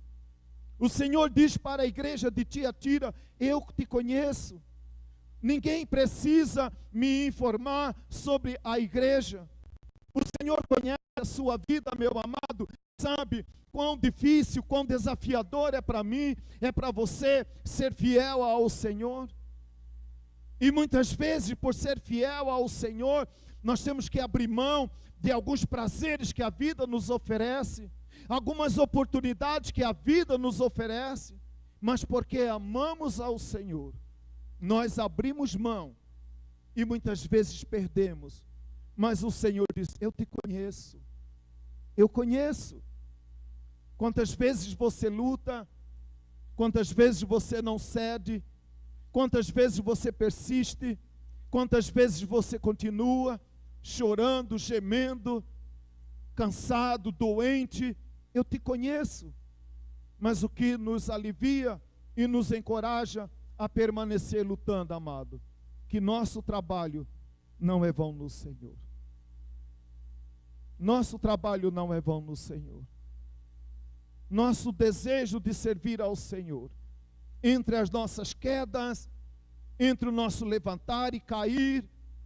O Senhor diz para a igreja de Tiatira: eu te conheço. Ninguém precisa me informar sobre a igreja. O Senhor conhece a sua vida, meu amado. Sabe quão difícil, quão desafiador é para mim, é para você ser fiel ao Senhor. E muitas vezes, por ser fiel ao Senhor, nós temos que abrir mão de alguns prazeres que a vida nos oferece, algumas oportunidades que a vida nos oferece, mas porque amamos ao Senhor, nós abrimos mão e muitas vezes perdemos. Mas o Senhor diz: eu te conheço, eu conheço. Quantas vezes você luta, quantas vezes você não cede, quantas vezes você persiste, quantas vezes você continua chorando, gemendo, cansado, doente. Eu te conheço. Mas o que nos alivia e nos encoraja a permanecer lutando, amado, que nosso trabalho não é vão no Senhor. Nosso trabalho não é vão no Senhor. Nosso desejo de servir ao Senhor, entre as nossas quedas, entre o nosso levantar e cair,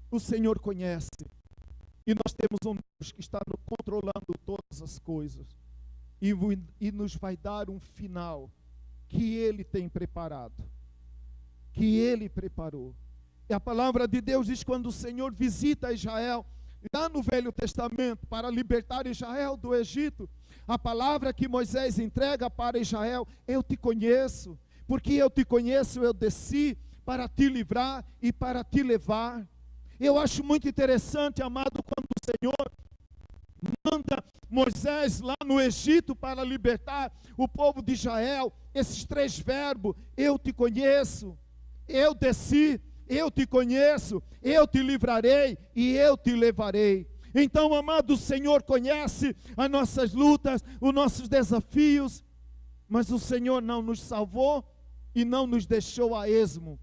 o Senhor conhece. E nós temos um Deus que está controlando todas as coisas. E nos vai dar um final que Ele tem preparado. Que Ele preparou. E a palavra de Deus diz: quando o Senhor visita Israel, lá no Velho Testamento, para libertar Israel do Egito, a palavra que Moisés entrega para Israel: eu te conheço, porque eu te conheço, eu desci para te livrar e para te levar. Eu acho muito interessante, amado, quando o Senhor manda Moisés lá no Egito para libertar o povo de Israel, esses 3 verbos: eu te conheço, eu desci, eu te conheço, eu te livrarei e eu te levarei. Então, amado, o Senhor conhece as nossas lutas, os nossos desafios, mas o Senhor não nos salvou e não nos deixou a esmo.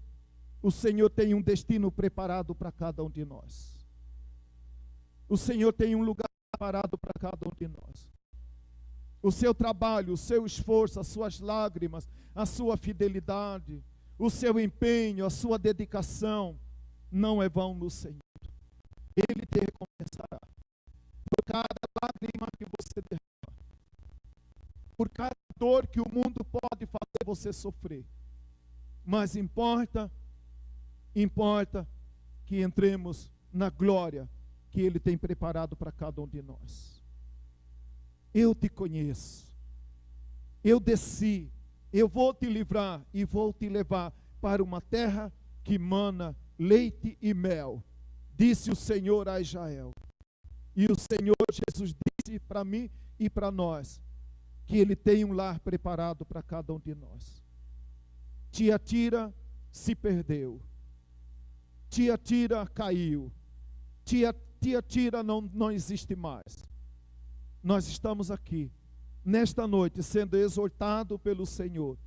o Senhor tem um destino preparado para cada um de nós. O Senhor tem um lugar preparado para cada um de nós. O seu trabalho, o seu esforço, as suas lágrimas, a sua fidelidade, o seu empenho, a sua dedicação, não é vão no Senhor. Ele te recompensará por cada lágrima que você derrama, por cada dor que o mundo pode fazer você sofrer. Mas importa que entremos na glória que Ele tem preparado para cada um de nós. Eu te conheço, eu desci, eu vou te livrar e vou te levar para uma terra que mana leite e mel, disse o Senhor a Israel. E o Senhor Jesus disse para mim e para nós, que Ele tem um lar preparado para cada um de nós. Tiatira se perdeu, Tiatira caiu, Tiatira não existe mais. Nós estamos aqui, nesta noite, sendo exortado pelo Senhor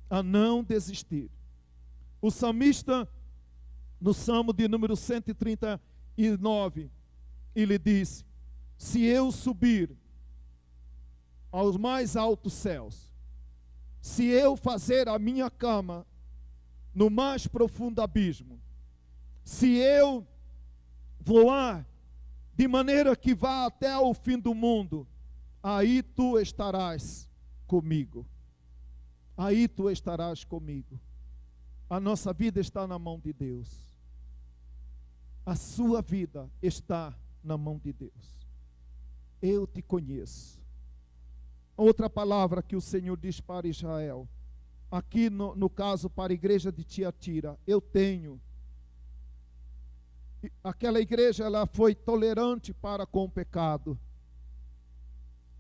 a não desistir. O salmista, no Salmo de número 139, ele disse: se eu subir aos mais altos céus, se eu fazer a minha cama no mais profundo abismo, se eu voar de maneira que vá até o fim do mundo, aí tu estarás comigo. Aí tu estarás comigo. A nossa vida está na mão de Deus. A sua vida está na mão de Deus. Eu te conheço. Outra palavra que o Senhor diz para Israel, aqui no caso para a igreja de Tiatira, eu tenho. Aquela igreja, ela foi tolerante para com o pecado.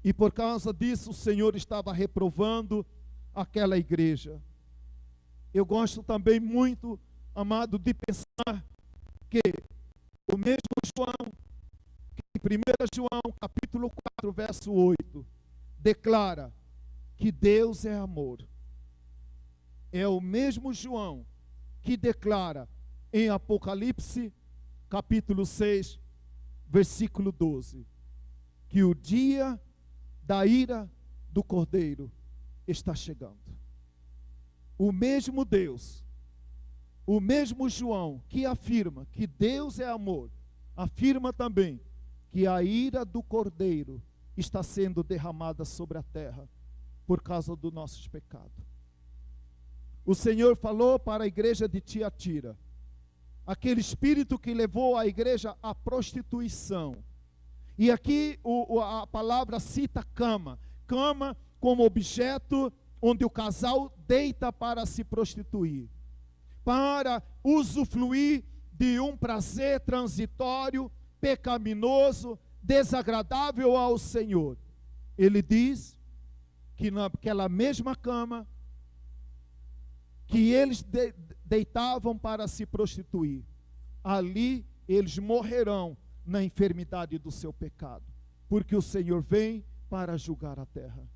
E por causa disso o Senhor estava reprovando aquela igreja. Eu gosto também muito, amado, de pensar que o mesmo João, que em 1 João capítulo 4, verso 8, declara que Deus é amor. É o mesmo João que declara em Apocalipse capítulo 6, versículo 12, que o dia da ira do Cordeiro está chegando. O mesmo Deus, o mesmo João que afirma que Deus é amor, afirma também que a ira do Cordeiro está sendo derramada sobre a terra por causa dos nossos pecados. O Senhor falou para a igreja de Tiatira, aquele espírito que levou a igreja à prostituição. E aqui a palavra cita cama. Cama como objeto onde o casal deita para se prostituir, para usufruir de um prazer transitório, pecaminoso, desagradável ao Senhor. Ele diz que naquela mesma cama que eles deitavam para se prostituir, ali eles morrerão na enfermidade do seu pecado, porque o Senhor vem para julgar a terra.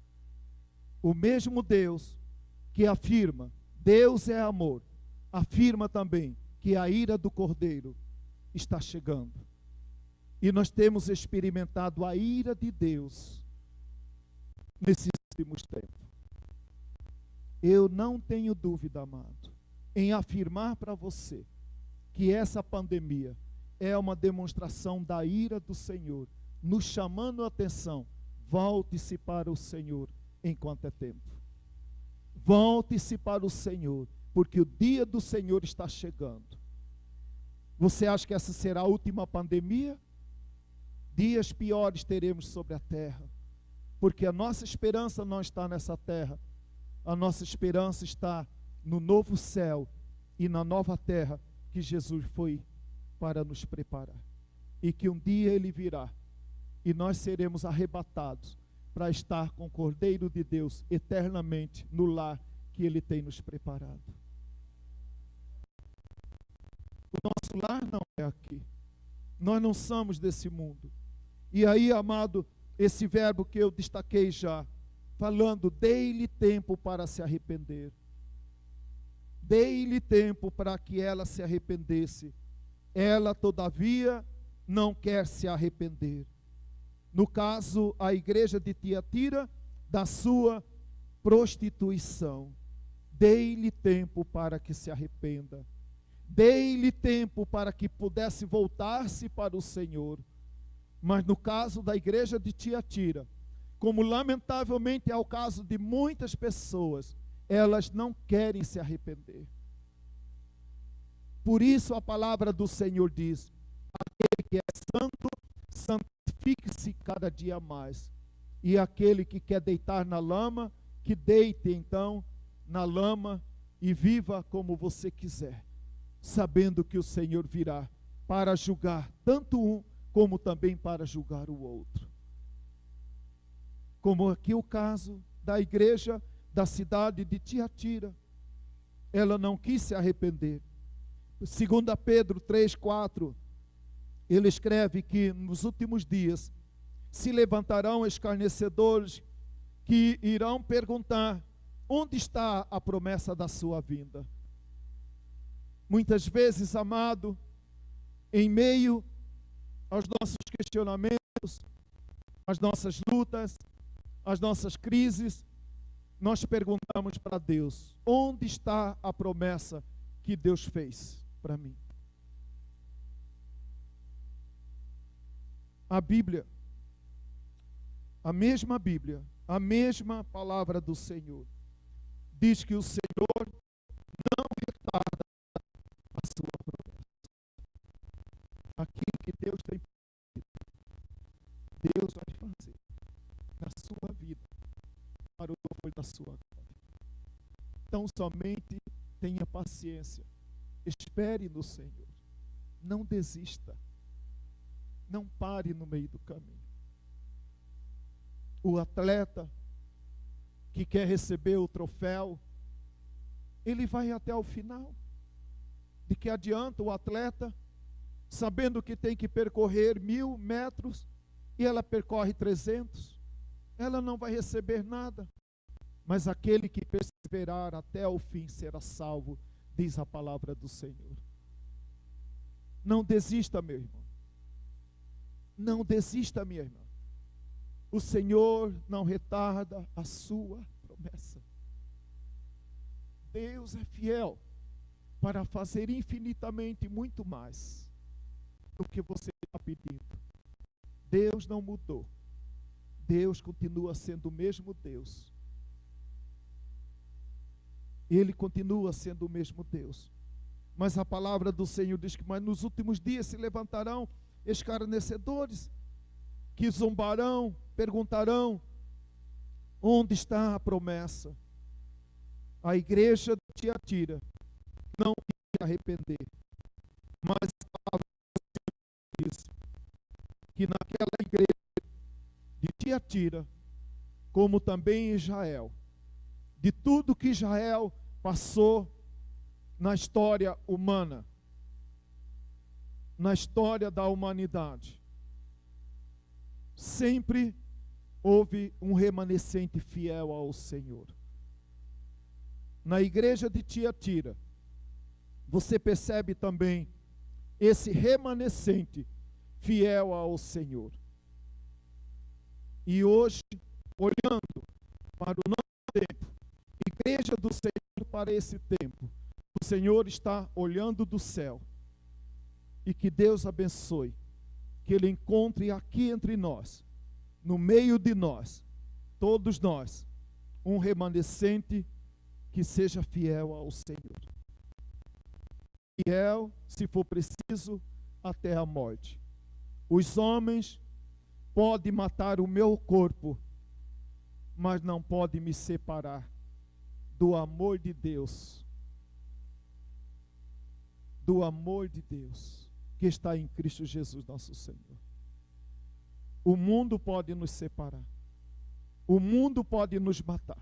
O mesmo Deus que afirma Deus é amor, afirma também que a ira do Cordeiro está chegando. E nós temos experimentado a ira de Deus nesses últimos tempos. Eu não tenho dúvida, amado, em afirmar para você que essa pandemia é uma demonstração da ira do Senhor, nos chamando a atenção. Volte-se para o Senhor enquanto é tempo. Volte-se para o Senhor, porque o dia do Senhor está chegando. Você acha que essa será a última pandemia? Dias piores teremos sobre a terra, porque a nossa esperança não está nessa terra. A nossa esperança está no novo céu e na nova terra que Jesus foi para nos preparar. E que um dia Ele virá e nós seremos arrebatados para estar com o Cordeiro de Deus eternamente no lar que Ele tem nos preparado. O nosso lar não é aqui. Nós não somos desse mundo. E aí, amado, esse verbo que eu destaquei já, falando, dei-lhe tempo para se arrepender. dei-lhe tempo para que ela se arrependesse. Ela, todavia, não quer se arrepender. No caso, a igreja de Tiatira, da sua prostituição. Dei-lhe tempo para que se arrependa. Dei-lhe tempo para que pudesse voltar-se para o Senhor. Mas no caso da igreja de Tiatira, como lamentavelmente é o caso de muitas pessoas, elas não querem se arrepender. Por isso a palavra do Senhor diz: aquele que é santo, santifique-se cada dia mais. E aquele que quer deitar na lama, que deite então na lama e viva como você quiser, sabendo que o Senhor virá para julgar tanto um como também para julgar o outro. Como aqui o caso da igreja da cidade de Tiatira, ela não quis se arrepender. 2 Pedro 3,4, ele escreve que nos últimos dias se levantarão escarnecedores que irão perguntar: onde está a promessa da sua vinda? Muitas vezes, amado, em meio aos nossos questionamentos, às nossas lutas, às nossas crises, nós perguntamos para Deus: onde está a promessa que Deus fez para mim? A Bíblia, a mesma palavra do Senhor, diz que o Senhor não retarda a sua promessa. Aquilo que Deus tem prometido, Deus vai fazer na sua vida, para o louvor da sua glória. Então somente tenha paciência, espere no Senhor, não desista, não pare no meio do caminho. O atleta que quer receber o troféu, ele vai até o final. De que adianta o atleta, sabendo que tem que percorrer 1000 metros, e ela percorre 300, ela não vai receber nada. Mas aquele que perseverar até o fim será salvo, diz a palavra do Senhor. Não desista, meu irmão. Não desista, minha irmã. O Senhor não retarda a sua promessa. Deus é fiel para fazer infinitamente muito mais do que você está pedindo. Deus não mudou. Deus continua sendo o mesmo Deus. Ele continua sendo o mesmo Deus. Mas a palavra do Senhor diz que mas nos últimos dias se levantarão escarnecedores, que zombarão, perguntarão: onde está a promessa? A igreja de Tiatira não quis se arrepender, mas a palavra diz que naquela igreja de Tiatira, como também em Israel, de tudo que Israel passou na história humana, na história da humanidade, sempre houve um remanescente fiel ao Senhor. Na igreja de Tiatira, você percebe também esse remanescente fiel ao Senhor. E hoje, olhando para o nosso tempo, igreja do Senhor para esse tempo, o Senhor está olhando do céu. E que Deus abençoe, que Ele encontre aqui entre nós, no meio de nós, todos nós, um remanescente que seja fiel ao Senhor. Fiel, se for preciso, até a morte. Os homens podem matar o meu corpo, mas não podem me separar do amor de Deus. Do amor de Deus que está em Cristo Jesus nosso Senhor. O mundo pode nos separar, o mundo pode nos matar,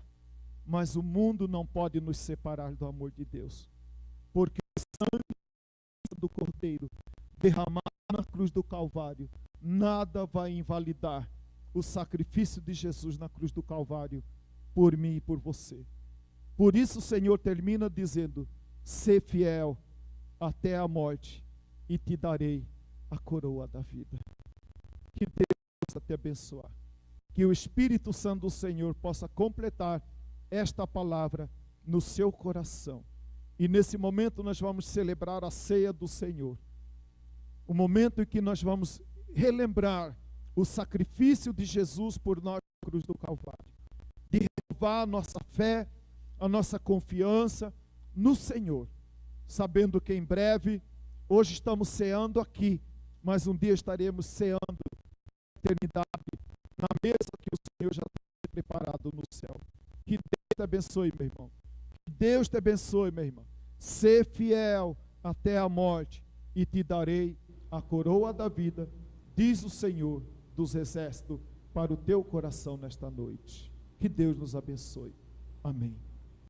mas o mundo não pode nos separar do amor de Deus, porque o sangue do Cordeiro derramado na cruz do Calvário, nada vai invalidar o sacrifício de Jesus na cruz do Calvário, por mim e por você. Por isso o Senhor termina dizendo: Sê fiel até a morte e te darei a coroa da vida. Que Deus possa te abençoar. Que o Espírito Santo do Senhor possa completar esta palavra no seu coração. E nesse momento nós vamos celebrar a ceia do Senhor. O momento em que nós vamos relembrar o sacrifício de Jesus por nós na cruz do Calvário. De renovar a nossa fé, a nossa confiança no Senhor. Sabendo que em breve, hoje estamos ceando aqui, mas um dia estaremos ceando a eternidade na mesa que o Senhor já tem preparado no céu. Que Deus te abençoe, meu irmão. Que Deus te abençoe, minha irmã. Sê fiel até a morte e te darei a coroa da vida, diz o Senhor dos exércitos, para o teu coração nesta noite. Que Deus nos abençoe. Amém.